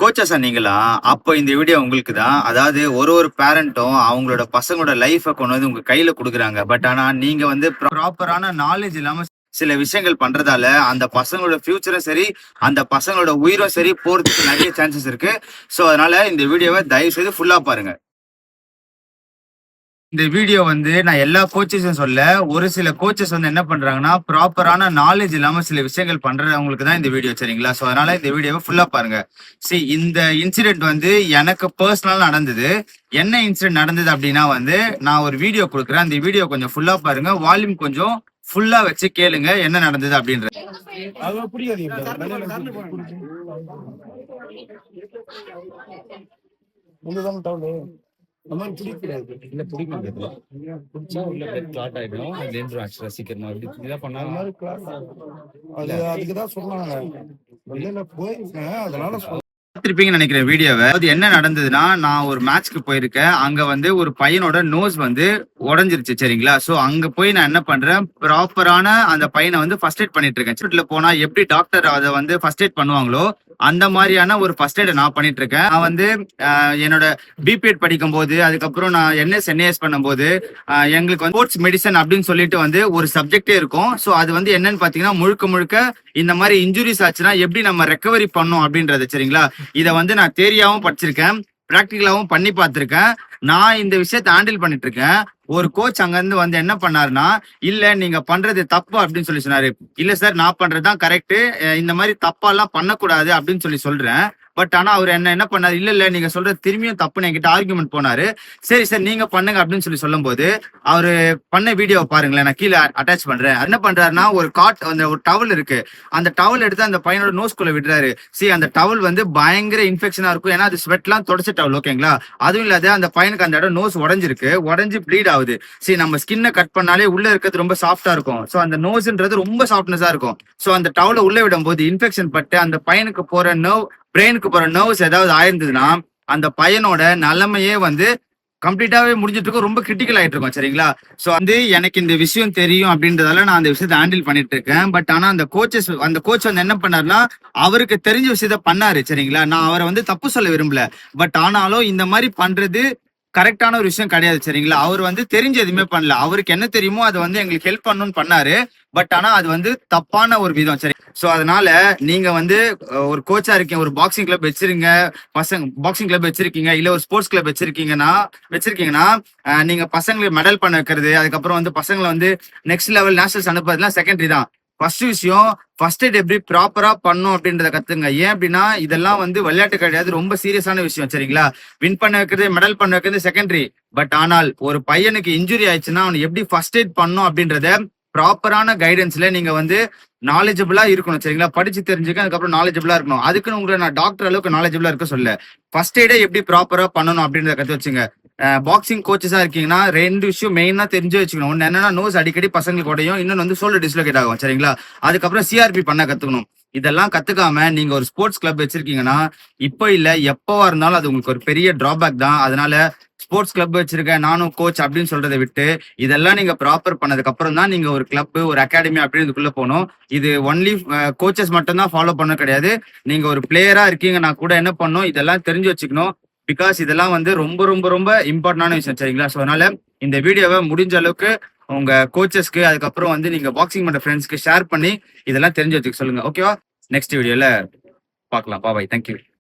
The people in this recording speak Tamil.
கோச்சா சொன்னீங்களா? அப்ப இந்த வீடியோ உங்களுக்கு தான். அதாவது ஒரு பேரண்ட்டும் அவங்களோட பசங்களோட லைஃப கொண்டு வந்து உங்க கையில குடுக்குறாங்க. பட் ஆனா நீங்க வந்து ப்ராப்பரான நாலேட்ஜ் இல்லாம சில விஷயங்கள் பண்றதால, அந்த பசங்களோட ஃபியூச்சரும் சரி, அந்த பசங்களோட உயிரும் சரி போறதுக்கு நெறைய சான்சஸ் இருக்கு. சோ அதனால இந்த வீடியோவ தயவு செய்து ஃபுல்லா பாருங்க. இந்த வீடியோ வந்து நான் எல்லா கோச்சஸும் சொல்ல, ஒரு சில கோச்சஸ் வந்து என்ன பண்றாங்கன்னா, ப்ராப்பரான நாலேட்ஜ் இல்லாம சில விஷயங்கள் பண்றவங்களுக்கு தான் இந்த வீடியோ சரிங்களா? சோ அதனால இந்த வீடியோவ ஃபுல்லா பாருங்க. இந்த இன்சிடென்ட் வந்து எனக்கு பெர்சனலா நடந்தது. என்ன இன்சிடென்ட் நடந்தது அப்டின்னா வந்து, நான் ஒரு வீடியோ குடுக்குறேன். அந்த வீடியோ கொஞ்சம் ஃபுல்லா பாருங்க. வால்யூம் கொஞ்சம் ஃபுல்லா வச்சு கேளுங்க என்ன நடந்தது அப்டின்றது. அதெல்லாம் பிடிக்காதீங்க உங்களுதான டவுனு அந்த மாதிரி பிடிக்கூடாது. இல்ல பிடிக்க முடியாது. பிடிச்சா உள்ள பிளட் கிளாட் ஆயிடும். அது நின்றும் ஆக்சுவலா சீக்கிரமா. இப்படிதான் பண்ணா அந்த மாதிரி கிளாஸ் அது அதுக்கு தான் சொன்னாங்க. வெளியில போயிருக்கேன் அதனால பார்த்திருப்பீங்கன்னு நினைக்கிறேன் வீடியோவ. அது என்ன நடந்ததுன்னா, நான் ஒரு மேட்ச்க்கு போயிருக்கேன். அங்க வந்து ஒரு பையனோட நோஸ் வந்து உடைஞ்சிருச்சு சரிங்களா? சோ அங்க போய் நான் என்ன பண்றேன், ப்ராப்பரான அந்த பையன வந்து ஃபர்ஸ்ட் எய்ட் பண்ணிட்டு இருக்கேன். ஹாஸ்பிட்டல்ல போனா எப்படி டாக்டர் அத வந்து ஃபர்ஸ்ட் எய்ட் பண்ணுவாங்களோ, அந்த மாரியான ஒரு ஃபர்ஸ்ட் எய்ட நான் பண்ணிட்டு இருக்கேன். நான் வந்து என்னோட பிபிஎட் படிக்கும்போது, அதுக்கப்புறம் நான் என்எஸ் பண்ணும்போது, எங்களுக்கு வந்து ஸ்போர்ட்ஸ் மெடிசன் அப்படின்னு சொல்லிட்டு வந்து ஒரு சப்ஜெக்டே இருக்கும். சோ அது வந்து என்னன்னு பாத்தீங்கன்னா, முழுக்க முழுக்க இந்த மாதிரி இன்ஜுரிஸ் ஆச்சுன்னா எப்படி நம்ம ரெக்கவரி பண்ணோம் அப்படின்றது சரிங்களா? இத வந்து நான் தியரியாவும் படிச்சிருக்கேன், பிராக்டிகலாவும் பண்ணி பார்த்திருக்கேன். நான் இந்த விஷயத்த ஹேண்டில் பண்ணிட்டு இருக்கேன். ஒரு கோச் அங்க இருந்து வந்து என்ன பண்ணாருன்னா, இல்ல நீங்க பண்றது தப்பு அப்படின்னு சொல்லி சொன்னாரு. இல்ல சார் நான் பண்றதுதான் கரெக்ட். இந்த மாதிரி தப்பாலாம் பண்ணக்கூடாது அப்படின்னு சொல்றேன். பட் ஆனா அவர் என்ன பண்ணாரு, இல்ல நீங்க சொல்றது திரும்பியும் தப்புன்னு என்கிட்ட ஆர்குமெண்ட் போனாரு. சரி சார் நீங்க பண்ணுங்க அப்படின்னு சொல்லும்போது, அவரு பண்ண வீடியோ பாருங்களேன். நான் கீழே அட்டாச் பண்றேன். என்ன பண்றாருன்னா, ஒரு அந்த ஒரு டவல் இருக்கு. அந்த டவல் எடுத்து அந்த பையனோட நோஸ்குள்ள விடுறாரு. அந்த டவல் வந்து பயங்கர இன்ஃபெக்ஷனா இருக்கும். ஏன்னா அது ஸ்வெட்லாம் தொடச்ச டவல் ஓகேங்களா? அதுவும் இல்லாத அந்த பையனுக்கு அந்த இடம் நோஸ் உடைஞ்சிருக்கு. உடைஞ்சு ப்ளீட் ஆகுது. நம்ம ஸ்கின்னை கட் பண்ணாலே உள்ள இருக்கிறது ரொம்ப சாஃப்டா இருக்கும். சோ அந்த நோஸ்ன்றது ரொம்ப சாஃப்ட்னஸா இருக்கும். சோ அந்த டவலை உள்ள விடும் போது இன்ஃபெக்ஷன் பட்டு அந்த பையனுக்கு போற நர்வ், பிரெயினுக்கு போற நர்வ்ஸ் ஏதாவது ஆயிருந்ததுன்னா அந்த பையனோட நிலைமையே வந்து கம்ப்ளீட்டாவே முடிஞ்சிட்டு இருக்கும். ரொம்ப கிரிட்டிக்கல் ஆயிட்டு இருக்கும் சரிங்களா? சோ வந்து எனக்கு இந்த விஷயம் தெரியும் அப்படின்றதால நான் அந்த விஷயத்தை ஹேண்டில் பண்ணிட்டு இருக்கேன். பட் ஆனா அந்த கோச் வந்து என்ன பண்ணாருன்னா, அவருக்கு தெரிஞ்ச விஷயத்த பண்ணாரு சரிங்களா? நான் அவரை வந்து தப்பு சொல்ல விரும்பல. பட் ஆனாலும் இந்த மாதிரி பண்றது கரெக்டான ஒரு விஷயம் கிடையாது சரிங்களா? அவர் வந்து தெரிஞ்சு எதுவுமே பண்ணல. அவருக்கு என்ன தெரியுமோ அதை வந்து எங்களுக்கு ஹெல்ப் பண்ணணும்னு பண்ணாரு. பட் ஆனா அது வந்து தப்பான ஒரு விதம் சரி. சோ அதனால நீங்க வந்து ஒரு கோச்சா இருக்கீங்க, ஒரு பாக்ஸிங் கிளப் வச்சிருங்க, பாக்ஸிங் கிளப் வச்சிருக்கீங்க, இல்ல ஒரு ஸ்போர்ட்ஸ் கிளப் வச்சிருக்கீங்கன்னா நீங்க பசங்களை மெடல் பண்ண வைக்கிறது, அதுக்கப்புறம் வந்து பசங்களை வந்து நெக்ஸ்ட் லெவல் நேஷனல்ஸ் அனுப்புறதுலாம் செகண்டரி தான். ஃபர்ஸ்ட் விஷயம் ஃபர்ஸ்ட் எய்ட் எப்படி ப்ராப்பரா பண்ணும் அப்படின்றத கத்துங்க. ஏன் அப்படின்னா இதெல்லாம் வந்து விளையாட்டு கிடையாது, ரொம்ப சீரியஸான விஷயம் சரிங்களா? வின் பண்ண வைக்கிறது, மெடல் பண்ண வைக்கிறது செகண்டரி. பட் ஆனால் ஒரு பையனுக்கு இன்ஜுரி ஆயிடுச்சுன்னா அவன் எப்படி ஃபர்ஸ்ட் எய்ட் பண்ணும் அப்படின்றத ப்ராப்பரான கைடன்ஸ்ல நீங்க வந்து நாலேஜபிளா இருக்கணும் சரிங்களா? படிச்சு தெரிஞ்சுக்க, அதுக்கப்புறம் நாலேஜபிளா இருக்கணும். அதுக்குன்னு உங்களை நான் டாக்டர் அளவுக்கு நாலேஜபிளா இருக்க சொல்ல, ஃபர்ஸ்ட் எய்டே எப்படி ப்ராப்பரா பண்ணணும் அப்படின்றத கத்து வச்சுங்க. பாக்ஸிங் கோச்சஸா இருக்கீங்கன்னா 2 விஷயம் மெயினா தெரிஞ்சு வச்சுக்கணும். ஒன்னு என்னன்னா நோஸ் அடிக்கடி பசங்களுக்கு உடையும், இன்னொன்னு வந்து ஷோல்டர் டிஸ்லோகேட் ஆகும் சரிங்களா? அதுக்கப்புறம் சிஆர்பி பண்ண கத்துக்கணும். இதெல்லாம் கத்துக்காம நீங்க ஒரு ஸ்போர்ட்ஸ் கிளப் வச்சிருக்கீங்கன்னா இப்ப இல்ல எப்பவா இருந்தாலும் அது உங்களுக்கு ஒரு பெரிய டிராபேக் தான். அதனால ஸ்போர்ட்ஸ் கிளப் வச்சிருக்கேன் நானும் கோச் அப்படின்னு சொல்றதை விட்டு இதெல்லாம் நீங்க ப்ராப்பர் பண்ணதுக்கு அப்புறம் தான் நீங்க ஒரு கிளப், ஒரு அகாடமி அப்படின்னு இதுக்குள்ள போகணும். இது ஒன்லி கோச்சஸ் மட்டும் தான் ஃபாலோ பண்ண கிடையாது. நீங்க ஒரு பிளேயரா இருக்கீங்கன்னா கூட என்ன பண்ணணும், இதெல்லாம் தெரிஞ்சு வச்சுக்கணும். பிகாஸ் இதெல்லாம் வந்து ரொம்ப ரொம்ப ரொம்ப இம்பார்ட்டன்டான விஷயம் சரிங்களா? ஸோ அதனால இந்த வீடியோவை முடிஞ்ச அளவுக்கு உங்க கோச்சஸ்க்கு, அதுக்கப்புறம் வந்து நீங்க பாக்ஸிங் பண்ற ஃப்ரெண்ட்ஸ்க்கு ஷேர் பண்ணி இதெல்லாம் தெரிஞ்சு வச்சுக்க சொல்லுங்க. ஓகேவா? நெக்ஸ்ட் வீடியோல பார்க்கலாம். பாய். தேங்க்யூ.